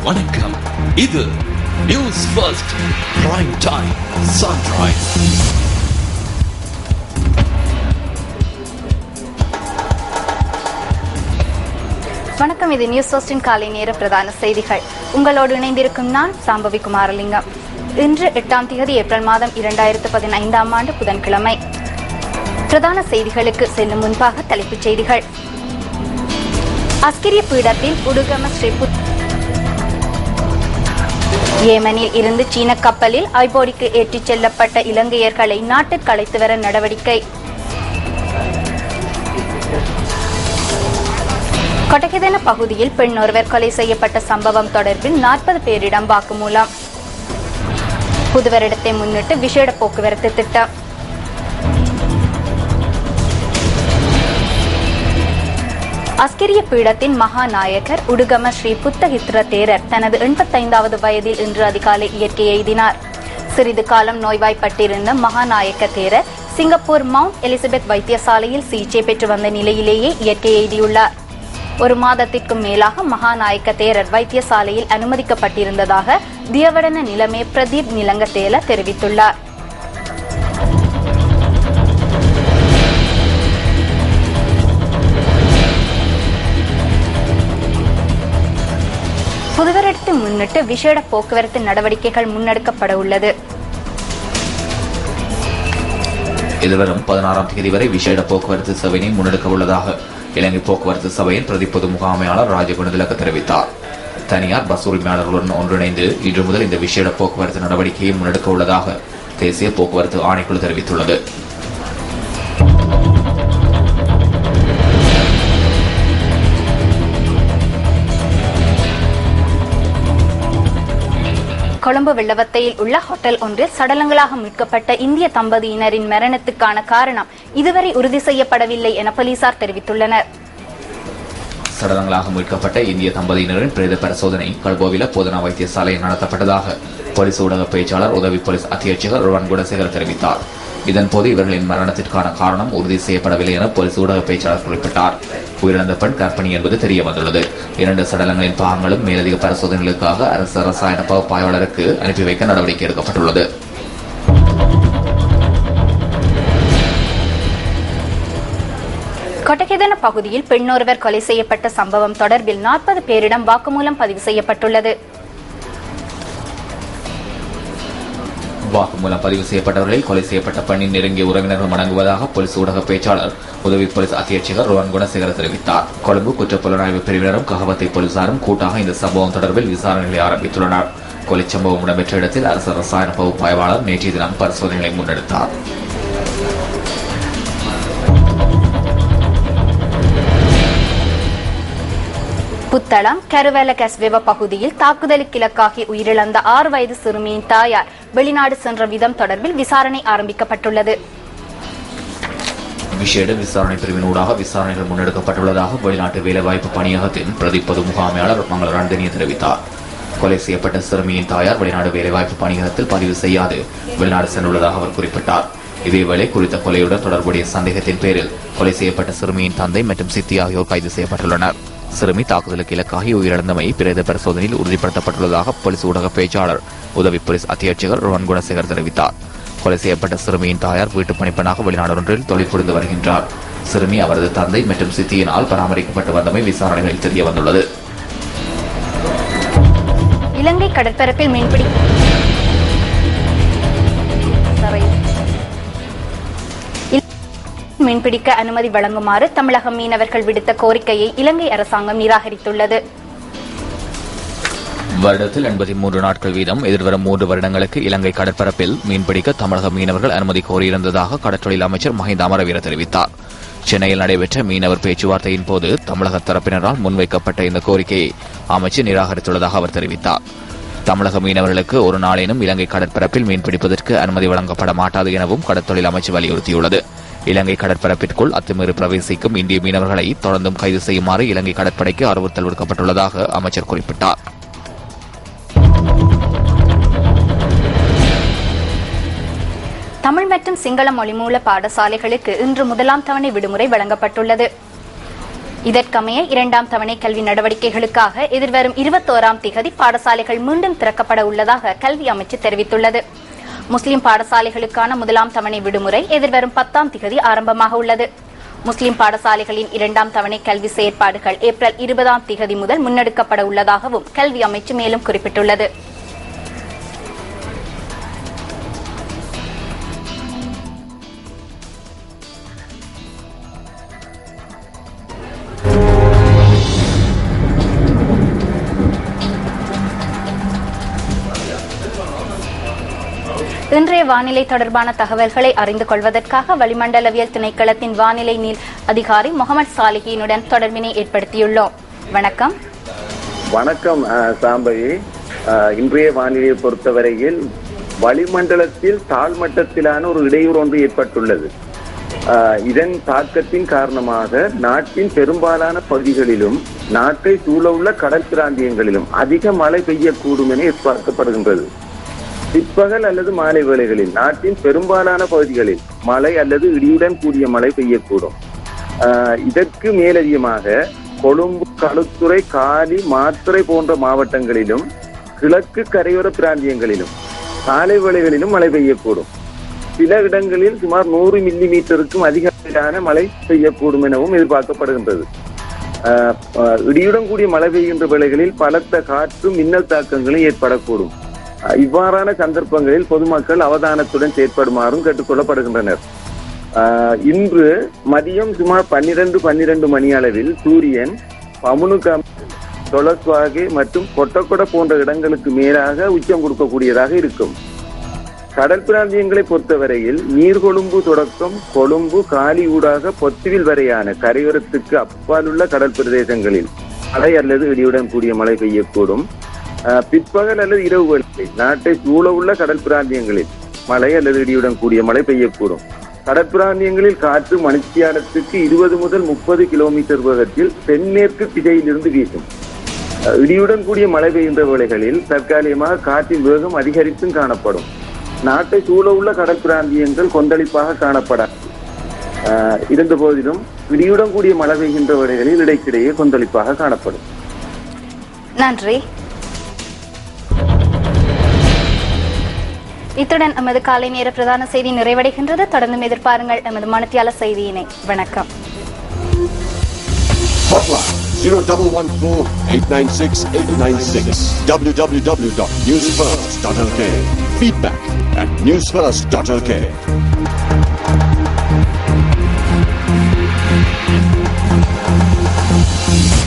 வணக்கம். இது news first prime time sunrise. வணக்கம். இது நியூஸ் ஃபர்ஸ்டின் காலை நேர பிரதான செய்திகள். உங்களோடு இணைந்திருக்கும் நான் சாம்பவி குமாரலிங்கம். இன்று 8ஆம் தேதி ஏப்ரல் மாதம் 2015 ஆண்டு புதன்கிழமை. பிரதான செய்திகளுக்கு செல்லும் முன்பாக தலைப்புச் செய்திகள். அஸ்கிரிய பீடத்தில் உடுகம ஸ்ரீபுத். ஏமனில் இருந்து சீன கப்பலில் ஐபோடிக்கு ஏற்றிச் செல்லப்பட்ட இலங்கையர்களை நாட்டிற்கு அழைத்து வர நடவடிக்கை. கொட்டகைதன பகுதியில் பெண் ஒருவர் கொலை செய்யப்பட்ட சம்பவம் தொடர்பில் 40 பேரிடம் வாக்குமூலம். புதுவருடத்தை முன்னிட்டு விசேட போக்குவரத்து திட்டம். அஸ்கிரிய பீடத்தின் மகாநாயகர் உடுகம ஸ்ரீ புத்தஹித்ர தேரர் தனது 85வது வயதில் இன்று அதிகாலை இயற்கை எய்தினார். சிறிது காலம் நோய்வாய்ப்பட்டிருந்த மகாநாயக்க தேரர் சிங்கப்பூர் மவுண்ட் எலிசபெத் வைத்தியசாலையில் சிகிச்சை பெற்று வந்த நிலையிலேயே இயற்கை எய்தியுள்ளார். ஒரு மாதத்திற்கும் மேலாக மகாநாயக்க தேரர் வைத்தியசாலையில் அனுமதிக்கப்பட்டிருந்ததாக தியவடன நிலைமை பிரதீப் நிலங்கத்தேல தெரிவித்துள்ளார். புதுவருடத்தை முன்னிட்டு விசேட போக்குவரத்து நடவடிக்கைகள் முன்னெடுக்கப்பட உள்ளது. எதிர்வரும் 16ஆம் தேதி வரை விசேட போக்குவரத்து சேவையை முன்னெடுக்க உள்ளதாக இலங்கை போக்குவரத்து சபையின் பிரதி பொது முகாமையாளர் ராஜகுணதிலக தெரிவித்தார். தனியார் பஸ் உரிமையாளர்களுடன் ஒன்றிணைந்து இன்று முதல் இந்த விசேட போக்குவரத்து நடவடிக்கையை முன்னெடுக்க உள்ளதாக தேசிய போக்குவரத்து ஆணைக்குழு தெரிவித்துள்ளது. கொழும்பு வெள்ளவத்தையில் உள்ள ஹோட்டல் ஒன்றில் சடலங்களாக மீட்கப்பட்ட இந்திய தம்பதியினரின் மரணத்துக்கான காரணம் இதுவரை உறுதி செய்யப்படவில்லை என போலீசார் தெரிவித்துள்ளனர். சடலங்களாக மீட்கப்பட்ட இந்திய தம்பதியினரின் பிரேத பரிசோதனை கல்போவில போதனா வைத்தியசாலையில் நடத்தப்பட்டதாக போலீஸ் ஊடக பேச்சாளர் உதவி போலீஸ் அத்தியட்சகர் ருவன் குணசேகர் தெரிவித்தார். இதன்போது இவர்களின் மரணத்திற்கான காரணம் உறுதி செய்யப்படவில்லை என போலீஸ் ஊடக பேச்சாளர் குறிப்பிட்டார். உயிரிழந்த பெண் கர்ப்பிணி என்பது தெரிய வந்துள்ளது. 2 சடலங்களின் பாகங்களும் மேலதிக பரிசோதனைகளுக்காக அரசு ரசாயன பகுப்பாய்வாளருக்கு அனுப்பி வைக்க நடவடிக்கை எடுக்கப்பட்டுள்ளது. கொட்டகைதன பகுதியில் பெண்ணொருவர் கொலை செய்யப்பட்ட சம்பவம் தொடர்பில் 40 பேரிடம் வாக்குமூலம் பதிவு செய்யப்பட்டுள்ளது. வாக்குமூலம் பதிவு செய்யப்பட்டவர்களில் கொலை செய்யப்பட்ட பெண்ணின் நெருங்கிய உறவினர்கள் அடங்குவதாக போலீஸ் ஊடக பேச்சாளர் உதவி போலீஸ் அத்தியட்சகர் ருவன் குணசேகர் தெரிவித்தார். கொழும்பு குற்றப்புலனாய்வு பிரிவினரும் ககவத்தை போலீசாரும் கூட்டாக இந்த சம்பவம் தொடர்பில் விசாரணைகளை ஆரம்பித்துள்ளனர். கொலை சம்பவம் இடம்பெற்ற இடத்தில் அரசு ரசாயன பகுப்பாய்வாளர் நேற்றைய தினம் பரிசோதனைகளை முன்னெடுத்தார். புத்தளம் கருவேல கஸ்வேவ பகுதியில் தாக்குதலுக்கு இலக்காகி உயிரிழந்த 6 வயது சிறுமியின் தாயார் வெளிநாடு சென்ற விதம் தொடர்பில் விசாரணை ஆரம்பிக்கப்பட்டுள்ளது. விசேட விசாரணை பிரிவினூடாக விசாரணைகள் முன்னெடுக்கப்பட்டுள்ளதாக வெளிநாட்டு வேலைவாய்ப்பு பணியகத்தின் பிரதி பொது முகாமையாளர் மங்கள ரண்டனிய தெரிவித்தார். கொலை செய்யப்பட்ட சிறுமியின் தாயார் வெளிநாடு வேலைவாய்ப்பு பணியகத்தில் பதிவு செய்யாது வெளிநாடு சென்றுள்ளதாக அவர் குறிப்பிட்டார். இதேவேளை குறித்த கொலையுடன் தொடர்புடைய சந்தேகத்தின் பேரில் கொலை செய்யப்பட்ட சிறுமியின் தந்தை மற்றும் சித்தி ஆகியோர் கைது செய்யப்பட்டுள்ளனர். சிறுமி தாக்குதலுக்கு இலக்காகி உயிரிழந்தமை பிரேத பரிசோதனையில் உறுதிப்படுத்தப்பட்டுள்ளதாக போலீஸ் ஊடக பேச்சாளர் உதவி போலீஸ் அத்தியட்சகர் ருவன் குணசேகர் தெரிவித்தார். கொலை செய்யப்பட்ட சிறுமியின் தாயார் வீட்டு பணிப்பெண்ணாக வெளிநாடு ஒன்றில் தொழில் புரிந்து வருகின்றார். சிறுமி அவரது தந்தை மற்றும் சித்தியினால் பராமரிக்கப்பட்டு வந்தமை விசாரணைகளில் தெரிய வந்துள்ளது. இலங்கை கடற்பரப்பில் மீன்பிடிக்க அனுமதி வழங்குமாறு தமிழக மீனவர்கள் விடுத்த கோரிக்கையை இலங்கை அரசாங்கம் நிராகரித்துள்ளது. வருடத்தில் 83 நாட்கள் வீதம் எதிர்வரும் 3 வருடங்களுக்கு இலங்கை கடற்பரப்பில் மீன்பிடிக்க தமிழக மீனவர்கள் அனுமதி கோரியிருந்ததாக கடற்றொழில் அமைச்சர் மஹிந்த அமரவீர தெரிவித்தார். சென்னையில் நடைபெற்ற மீனவர் பேச்சுவார்த்தையின் போது தமிழக தரப்பினரால் முன்வைக்கப்பட்ட இந்த கோரிக்கையை அமைச்சர் நிராகரித்துள்ளதாக அவர் தெரிவித்தார். தமிழக மீனவர்களுக்கு ஒரு நாளேனும் இலங்கை கடற்பரப்பில் மீன்பிடிப்பதற்கு அனுமதி வழங்கப்பட மாட்டாது எனவும் கடற்தொழில் அமைச்சு வலியுறுத்தியுள்ளது. இலங்கை கடற்பரப்பிற்குள் அத்துமீறி பிரவேசிக்கும் இந்திய மீனவர்களை தொடர்ந்தும் கைது செய்யுமாறு இலங்கை கடற்படைக்கு அறிவுறுத்தல் விடுக்கப்பட்டுள்ளதாக அமைச்சர் குறிப்பிட்டார். தமிழ் மற்றும் சிங்கள மொழி மூல பாடசாலைகளுக்கு இன்று முதலாம் தவணை விடுமுறை வழங்கப்பட்டுள்ளது. இதற்கமைய 2ஆம் தவணை கல்வி நடவடிக்கைகளுக்காக எதிர்வரும் 21ஆம் திகதி பாடசாலைகள் மீண்டும் திறக்கப்பட உள்ளதாக கல்வி அமைச்சு தெரிவித்துள்ளது. முஸ்லிம் பாடசாலைகளுக்கான 1ஆம் தவணை விடுமுறை எதிர்வரும் 10ஆம் திகதி ஆரம்பமாக உள்ளது. முஸ்லிம் பாடசாலைகளின் 2ஆம் தவணை கல்வி செயற்பாடுகள் ஏப்ரல் 20ஆம் திகதி முதல் முன்னெடுக்கப்பட உள்ளதாகவும் கல்வி அமைச்சு மேலும் குறிப்பிட்டுள்ளது. இன்றைய வானிலை தொடர்பான தகவல்களை அறிந்து கொள்வதற்காக வளிமண்டலவியல் திணைக்களத்தின் வானிலை நீர் அதிகாரி முகமது சாலிஹினுடன் தொடர்பினை ஏற்படுத்தியுள்ளோம். வணக்கம். வணக்கம் சாம்பவி. இன்றைய வானிலையை பொறுத்தவரையில் வளிமண்டலத்தில் தாழ்மட்டத்திலான ஒரு இடையூறு ஒன்று ஏற்பட்டுள்ளது. இதன் தாக்கத்தின் காரணமாக நாட்டின் பெரும்பாலான பகுதிகளிலும் நாட்டை சூழவுள்ள கடல் பிராந்தியங்களிலும் அதிக மழை பெய்யக்கூடும் என எதிர்பார்க்கப்படுகின்றது. பிற்பகல் அல்லது மாலை வேளைகளில் நாட்டின் பெரும்பாலான பகுதிகளில் மழை அல்லது இடியுடன் கூடிய மழை பெய்யக்கூடும். இதற்கு மேலதிகமாக கொழும்பு, களுத்துறை, காலி, மாத்தறை போன்ற மாவட்டங்களிலும் கிழக்கு கரையோர பிராந்தியங்களிலும் காலை வேளைகளிலும் மழை பெய்யக்கூடும். சில இடங்களில் சுமார் 100 மில்லிமீட்டருக்கும் அதிகமான மழை பெய்யக்கூடும் எனவும் எதிர்பார்க்கப்படுகின்றது. இடியுடன் கூடிய மழை பெய்கின்ற வேளைகளில் பலத்த காற்றும் மின்னல் தாக்கங்களும் ஏற்படக்கூடும். இவ்வாறான சந்தர்ப்பங்களில் பொதுமக்கள் அவதானத்துடன் செயற்படுமாறும் கேட்டுக்கொள்ளப்படுகின்றனர். இன்று மதியம் சுமார் 12 மணி அளவில் சூரியன் பமுனுகம், தொலஸ்வாகே மற்றும் கொட்டக்கொட போன்ற இடங்களுக்கு மேலாக உச்சம் கொடுக்கக்கூடியதாக இருக்கும். கடல் பிராந்தியங்களை பொறுத்தவரையில் நீர்கொழும்பு தொடக்கம் கொழும்பு, காலி ஊடாக பொத்துவில் வரையான கரையோரத்துக்கு அப்பாலுள்ள கடல் பிரதேசங்களில் மழை அல்லது இடியுடன் கூடிய மழை பெய்யக்கூடும். பிற்பகல் அல்லது இரவு வேளைகளில் நாட்டை சூழவுள்ள கடல் பிராந்தியங்களில் மழை அல்லது இடியுடன் கூடிய மழை பெய்யக்கூடும். கடற்பிராந்தியங்களில் காற்று மணித்தியாலத்துக்கு 20 முதல் 30 கிலோமீட்டர் வேகத்தில் தென்மேற்கு திசையிலிருந்து வீசும். இடியுடன் கூடிய மழை பெய்கின்ற வேளைகளில் தற்காலிகமாக காற்றின் வேகம் அதிகரித்தும் காணப்படும். நாட்டை சூழவுள்ள கடல் பிராந்தியங்கள் கொந்தளிப்பாக காணப்படாது. இருந்த போதிலும் இடியுடன் கூடிய மழை பெய்கின்ற வேளைகளில் இடைக்கிடையே கொந்தளிப்பாக காணப்படும். நன்றி. இத்துடன் எமது காலை நேர பிரதான செய்தி நிறைவடைகின்றது. தொடர்ந்து எதிர்பாருங்கள் எமது மணித்தியால செய்தியினை. வணக்கம். 0114-896-896 www.newsfirst.lk. Feedback at newsfirst.lk.